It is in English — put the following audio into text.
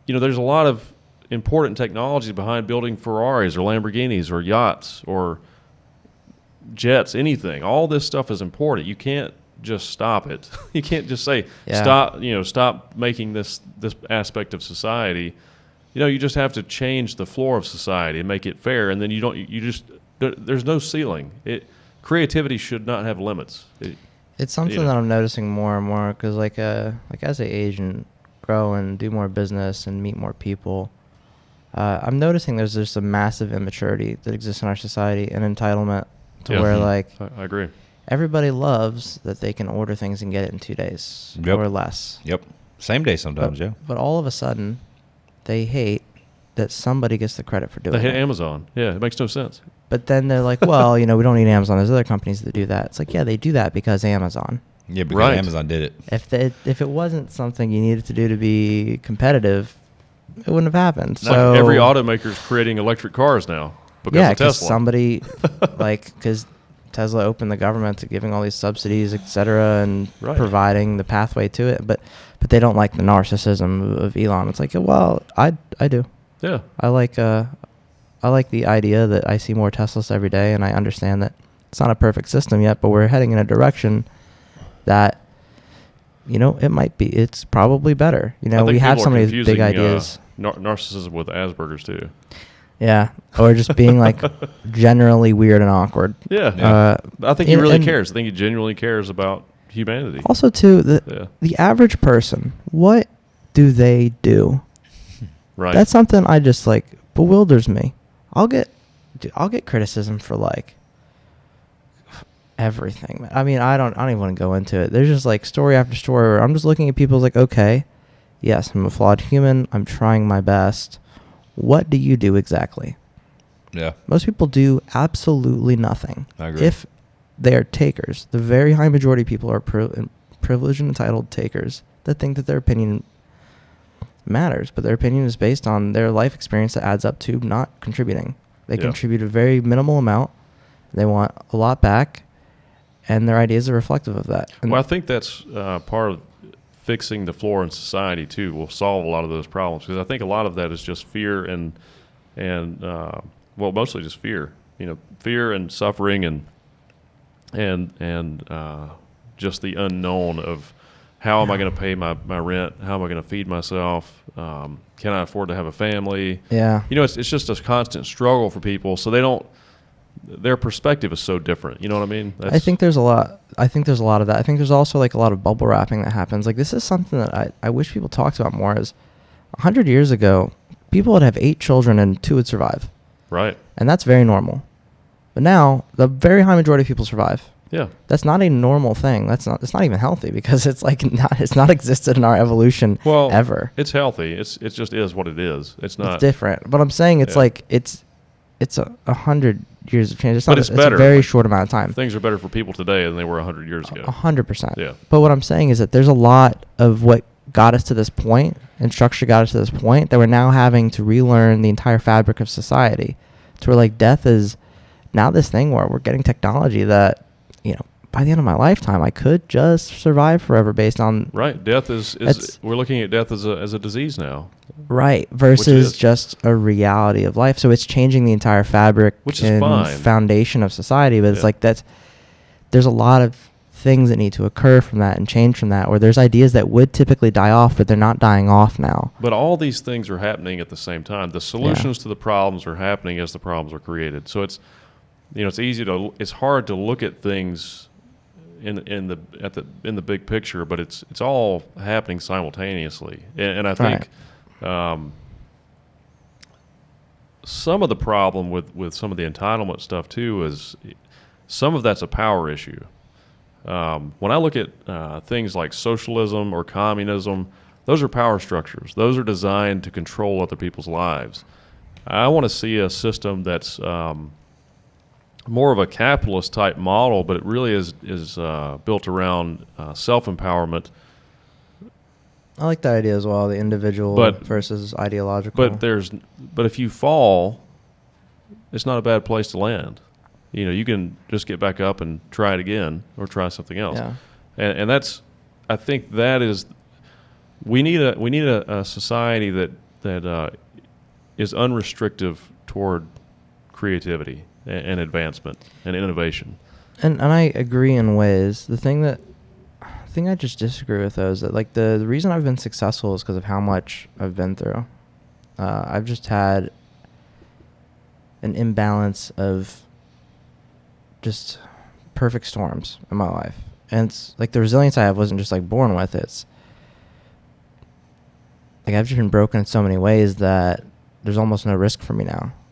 there's a lot of important technologies behind building Ferraris or Lamborghinis or yachts or jets, anything. All this stuff is important. You can't just stop it. You can't just say stop making this aspect of society. You just have to change the floor of society and make it fair, and then there's no ceiling. Creativity should not have limits. It's something that I'm noticing more and more because like as I age and grow and do more business and meet more people, I'm noticing there's just a massive immaturity that exists in our society and entitlement to where like I agree. Everybody loves that they can order things and get it in 2 days or less. Yep. Same day sometimes, But all of a sudden, they hate that somebody gets the credit for doing it. They hate Amazon. Yeah, it makes no sense. But then they're like, well, we don't need Amazon. There's other companies that do that. It's like, yeah, they do that because Amazon. Yeah, because Amazon did it. If it wasn't something you needed to do to be competitive, it wouldn't have happened. So every automaker is creating electric cars now because of Tesla. Somebody, because Tesla opened the government to giving all these subsidies, et cetera, and providing the pathway to it. But they don't like the narcissism of Elon. It's like, well, I do. Yeah. I like the idea that I see more Teslas every day, and I understand that it's not a perfect system yet, but we're heading in a direction that, it's probably better. We have some of these big ideas. Narcissism with Asperger's too. Yeah, or just being like generally weird and awkward. Yeah. I think he really cares. I think he genuinely cares about humanity. Also, too, the average person, what do they do? Right. That's something I just bewilders me. I'll get criticism for everything. I mean, I don't even want to go into it. There's just story after story where I'm just looking at people okay, yes, I'm a flawed human. I'm trying my best. What do you do exactly? Yeah. Most people do absolutely nothing. I agree. If they are takers, the very high majority of people are privileged and entitled takers that think that their opinion matters, but their opinion is based on their life experience that adds up to not contributing. They contribute a very minimal amount. They want a lot back, and their ideas are reflective of that. And I think that's part of fixing the floor in society too will solve a lot of those problems, because I think a lot of that is just fear and mostly just fear. Fear and suffering and just the unknown of how am I going to pay my rent? How am I going to feed myself? Can I afford to have a family? Yeah. It's just a constant struggle for people. So their perspective is so different. You know what I mean? I think there's a lot of that. I think there's also a lot of bubble wrapping that happens. This is something that I wish people talked about more. Is 100 years ago, people would have 8 children and 2 would survive. Right. And that's very normal. But now the very high majority of people survive. Yeah. That's not a normal thing. It's not even healthy because it's not existed in our evolution ever. It's healthy. It just is what it is. It's not. It's different. But I'm saying it's it's 100 years of change. It's better. a very short amount of time. Things are better for people today than they were 100 years ago. 100%. Yeah. But what I'm saying is that there's a lot of what got us to this point and structure got us to this point that we're now having to relearn the entire fabric of society. To where death is now this thing where we're getting technology that, by the end of my lifetime, I could just survive forever based on... Right. Death is we're looking at death as a disease now. Right. Versus just a reality of life. So it's changing the entire fabric and foundation of society. But it's there's a lot of things that need to occur from that and change from that, where there's ideas that would typically die off, but they're not dying off now. But all these things are happening at the same time. The solutions to the problems are happening as the problems are created. So it's it's hard to look at things in the big picture, but it's all happening simultaneously. And I think some of the problem with some of the entitlement stuff too is some of that's a power issue. When I look at things like socialism or communism, those are power structures. Those are designed to control other people's lives. I want to see a system that's more of a capitalist type model, but it really is built around self-empowerment. I like that idea as well, the individual versus ideological. But if you fall, it's not a bad place to land. You can just get back up and try it again or try something else. Yeah. And that's, I think that is, we need a society that is unrestrictive toward creativity and advancement and innovation. And I agree in ways. The thing I just disagree with though is that like the reason I've been successful is because of how much I've been through. I've just had an imbalance of just perfect storms in my life. And it's like the resilience I have wasn't just like born with it. It's like I've just been broken in so many ways that there's almost no risk for me now.